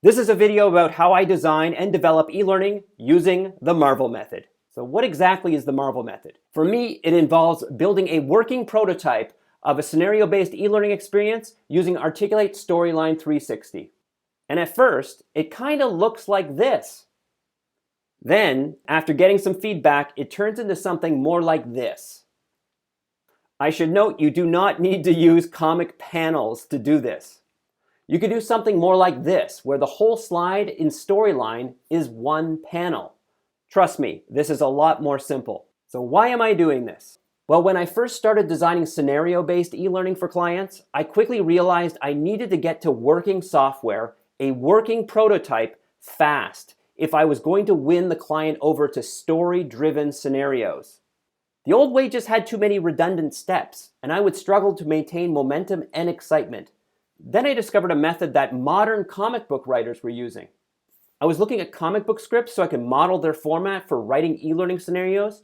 This is a video about how I design and develop e-learning using the Marvel method. So what exactly is the Marvel method? For me, it involves building a working prototype of a scenario-based e-learning experience using Articulate Storyline 360. And at first, it kind of looks like this. Then, after getting some feedback, it turns into something more like this. I should note you do not need to use comic panels to do this. You could do something more like this, where the whole slide in Storyline is one panel. Trust me, this is a lot more simple. So why am I doing this? Well, when I first started designing scenario-based e-learning for clients, I quickly realized I needed to get to working software, a working prototype, fast, if I was going to win the client over to story-driven scenarios. The old way just had too many redundant steps, and I would struggle to maintain momentum and excitement. Then I discovered a method that modern comic book writers were using. I was looking at comic book scripts so I could model their format for writing e-learning scenarios,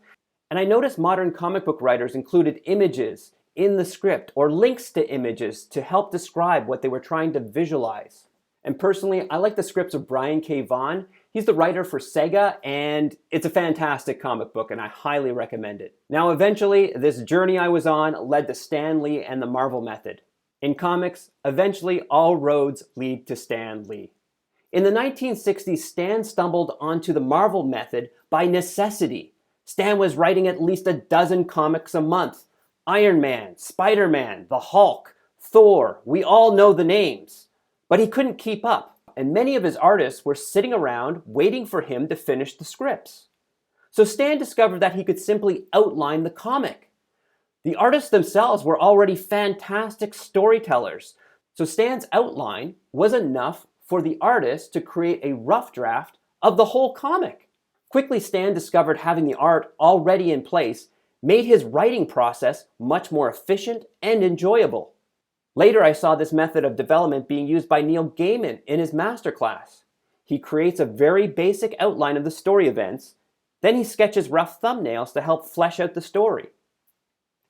and I noticed modern comic book writers included images in the script or links to images to help describe what they were trying to visualize. And personally, I like the scripts of Brian K. Vaughan. He's the writer for Sega, and it's a fantastic comic book, and I highly recommend it. Now, eventually, this journey I was on led to Stan Lee and the Marvel method. In comics, eventually all roads lead to Stan Lee. In the 1960s, Stan stumbled onto the Marvel method by necessity. Stan was writing at least a dozen comics a month. Iron Man, Spider-Man, the Hulk, Thor, we all know the names. But he couldn't keep up, and many of his artists were sitting around waiting for him to finish the scripts. So Stan discovered that he could simply outline the comic. The artists themselves were already fantastic storytellers, so Stan's outline was enough for the artist to create a rough draft of the whole comic. Quickly, Stan discovered having the art already in place made his writing process much more efficient and enjoyable. Later, I saw this method of development being used by Neil Gaiman in his MasterClass. He creates a very basic outline of the story events, then he sketches rough thumbnails to help flesh out the story.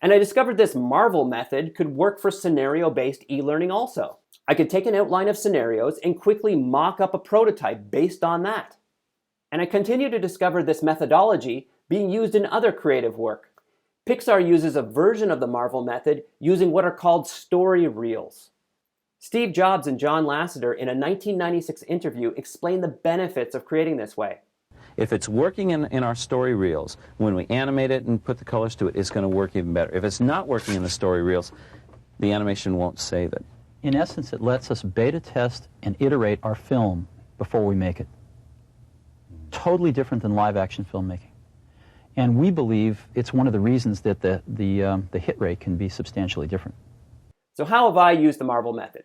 And I discovered this Marvel method could work for scenario-based e-learning also. I could take an outline of scenarios and quickly mock up a prototype based on that. And I continue to discover this methodology being used in other creative work. Pixar uses a version of the Marvel method using what are called story reels. Steve Jobs and John Lasseter in a 1996 interview explained the benefits of creating this way. If it's working in our story reels, when we animate it and put the colors to it, it's going to work even better. If it's not working in the story reels, the animation won't save it. In essence, it lets us beta test and iterate our film before we make it. Totally different than live action filmmaking. And we believe it's one of the reasons that the hit rate can be substantially different. So how have I used the Marvel method?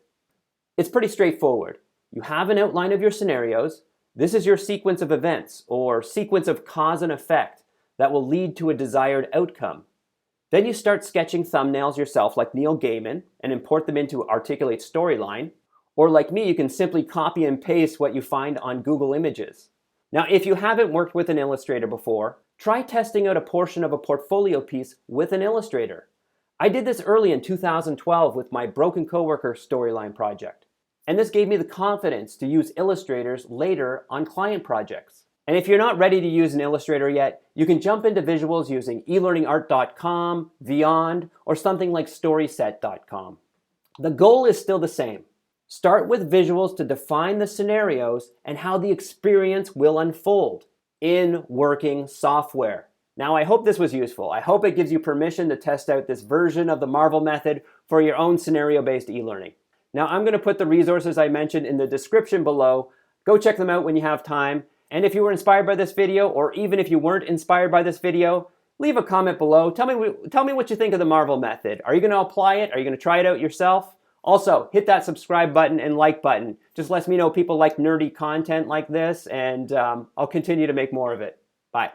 It's pretty straightforward. You have an outline of your scenarios. This is your sequence of events, or sequence of cause and effect, that will lead to a desired outcome. Then you start sketching thumbnails yourself like Neil Gaiman and import them into Articulate Storyline, or like me, you can simply copy and paste what you find on Google Images. Now, if you haven't worked with an illustrator before, try testing out a portion of a portfolio piece with an illustrator. I did this early in 2012 with my Broken Coworker Storyline project. And this gave me the confidence to use illustrators later on client projects. And if you're not ready to use an illustrator yet, you can jump into visuals using elearningart.com, Vyond, or something like storyset.com. The goal is still the same. Start with visuals to define the scenarios and how the experience will unfold in working software. Now, I hope this was useful. I hope it gives you permission to test out this version of the Marvel method for your own scenario-based e-learning. Now, I'm going to put the resources I mentioned in the description below. Go check them out when you have time. And if you were inspired by this video, or even if you weren't inspired by this video, leave a comment below. Tell me what you think of the Marvel method. Are you going to apply it? Are you going to try it out yourself? Also, hit that subscribe button and like button. Just lets me know people like nerdy content like this, and I'll continue to make more of it. Bye.